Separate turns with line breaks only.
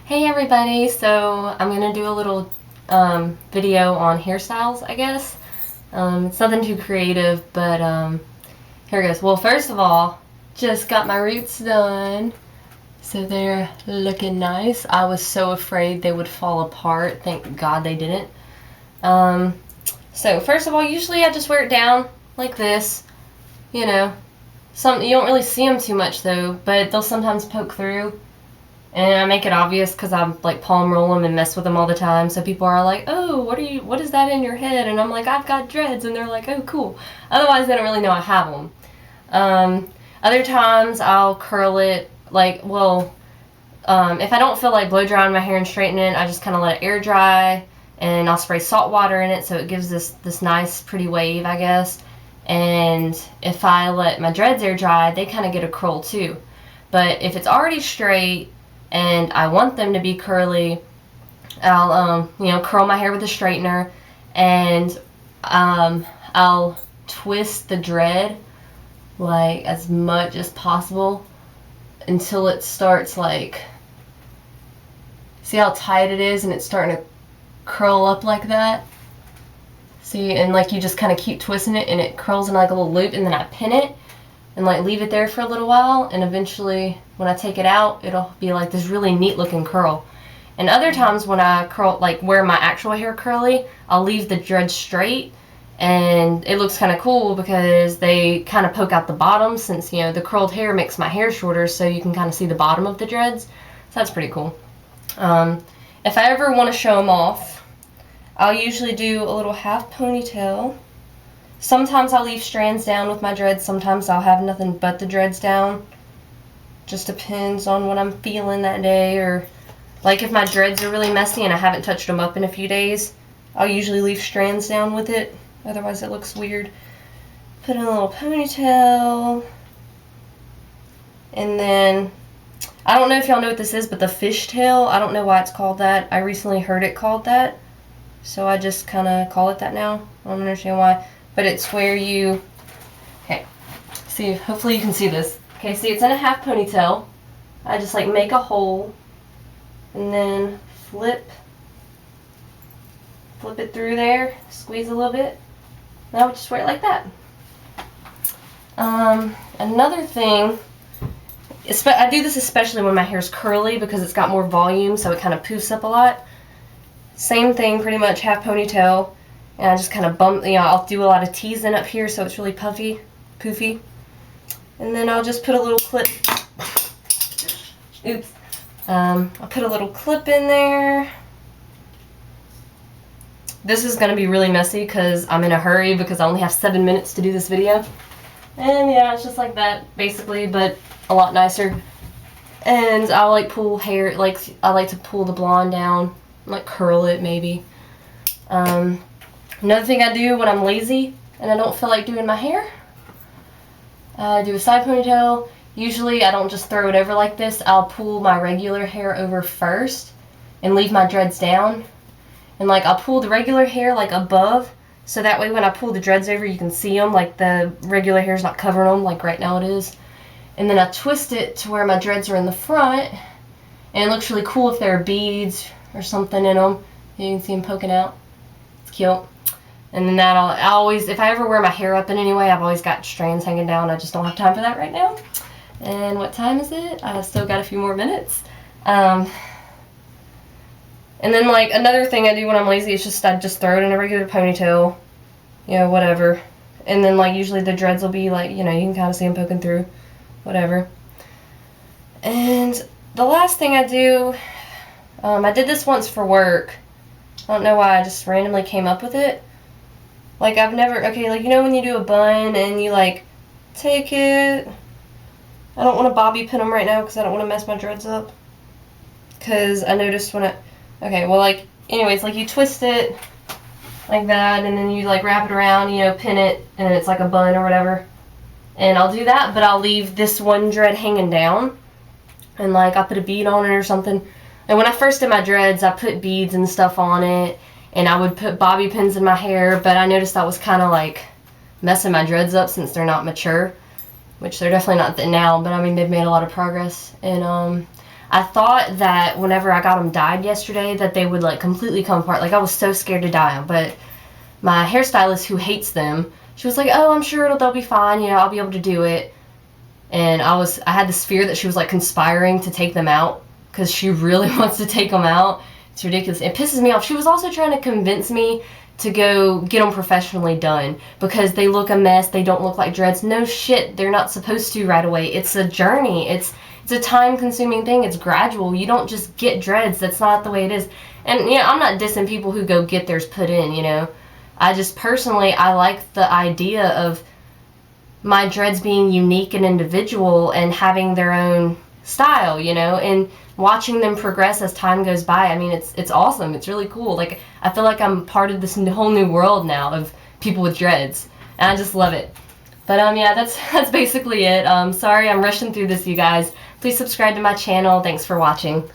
Hey everybody, so I'm going to do a little video on hairstyles, I guess. It's nothing too creative, but here it goes. Well, first of all, just got my roots done, so they're looking nice. I was so afraid they would fall apart. Thank God they didn't. So first of all, usually I just wear it down like this, you know. You don't really see them too much though, but they'll sometimes poke through. And I make it obvious because I'm like palm roll them and mess with them all the time. So people are like, oh, what is that in your head? And I'm like, I've got dreads. And they're like, oh, cool. Otherwise, they don't really know I have them. Other times I'll curl it like, if I don't feel like blow drying my hair and straightening it, I just kind of let it air dry. And I'll spray salt water in it so it gives this nice pretty wave, I guess. And if I let my dreads air dry, they kind of get a curl too. But if it's already straight and I want them to be curly, I'll curl my hair with a straightener, and I'll twist the dread like as much as possible until it starts like, see how tight it is and it's starting to curl up like that. See, and like you just kind of keep twisting it and it curls in like a little loop, and then I pin it and like leave it there for a little while, and eventually when I take it out, it'll be like this really neat looking curl. And other times when I curl, like wear my actual hair curly, I'll leave the dreads straight, and it looks kind of cool because they kind of poke out the bottom, since the curled hair makes my hair shorter, so you can kind of see the bottom of the dreads. So that's pretty cool. If I ever want to show them off, I'll usually do a little half ponytail. Sometimes I'll leave strands down with my dreads, sometimes I'll have nothing but the dreads down. Just depends on what I'm feeling that day, or like if my dreads are really messy and I haven't touched them up in a few days, I'll usually leave strands down with it, otherwise it looks weird. Put in a little ponytail, and then, I don't know if y'all know what this is, but the fishtail, I don't know why it's called that. I recently heard it called that, so I just kind of call it that now. I don't understand why. But it's where you, okay, see, hopefully you can see this. Okay, see, it's in a half ponytail. I just like make a hole and then flip it through there, squeeze a little bit, and I would just wear it like that. Another thing, I do this especially when my hair's curly because it's got more volume, so it kind of poofs up a lot. Same thing, pretty much, half ponytail. And I just kind of bump, I'll do a lot of teasing up here so it's really poofy. And then I'll just put a little clip. Oops. I'll put a little clip in there. This is going to be really messy because I'm in a hurry because I only have 7 minutes to do this video. And yeah, it's just like that, basically, but a lot nicer. And I'll like pull hair, like I like to pull the blonde down, like curl it maybe. Another thing I do when I'm lazy and I don't feel like doing my hair, I do a side ponytail. Usually I don't just throw it over like this. I'll pull my regular hair over first and leave my dreads down. And like I'll pull the regular hair like above, so that way when I pull the dreads over you can see them, like the regular hair's not covering them like right now it is. And then I twist it to where my dreads are in the front, and it looks really cool if there are beads or something in them. You can see them poking out. It's cute. And then I always, if I ever wear my hair up in any way, I've always got strands hanging down. I just don't have time for that right now. And what time is it? I've still got a few more minutes. And then like another thing I do when I'm lazy is I just throw it in a regular ponytail, whatever. And then like usually the dreads will be like, you can kind of see them poking through, whatever. And the last thing I do, I did this once for work. I don't know why, I just randomly came up with it. Like I've never, like when you do a bun and you like take it, I don't want to bobby pin them right now because I don't want to mess my dreads up. Because I noticed when anyways, like you twist it like that, and then you like wrap it around, pin it, and it's like a bun or whatever. And I'll do that, but I'll leave this one dread hanging down, and like I'll put a bead on it or something. And when I first did my dreads, I put beads and stuff on it, and I would put bobby pins in my hair, but I noticed that was kind of like messing my dreads up since they're not mature, which they're definitely not now, but I mean they've made a lot of progress. And I thought that whenever I got them dyed yesterday that they would like completely come apart. Like I was so scared to dye them, but my hairstylist who hates them, she was like, oh, I'm sure they'll be fine, you know, I'll be able to do it. And I had this fear that she was like conspiring to take them out because she really wants to take them out. It's ridiculous. It pisses me off. She was also trying to convince me to go get them professionally done because they look a mess. They don't look like dreads. No shit, they're not supposed to right away. It's a journey. It's a time-consuming thing. It's gradual. You don't just get dreads. That's not the way it is. And, you know, I'm not dissing people who go get theirs put in, you know. I just personally, I like the idea of my dreads being unique and individual and having their own style, you know, and watching them progress as time goes by. I mean, it's awesome. It's really cool. Like, I feel like I'm part of this whole new world now of people with dreads, and I just love it. But yeah, that's basically it. Sorry I'm rushing through this, you guys. Please subscribe to my channel. Thanks for watching.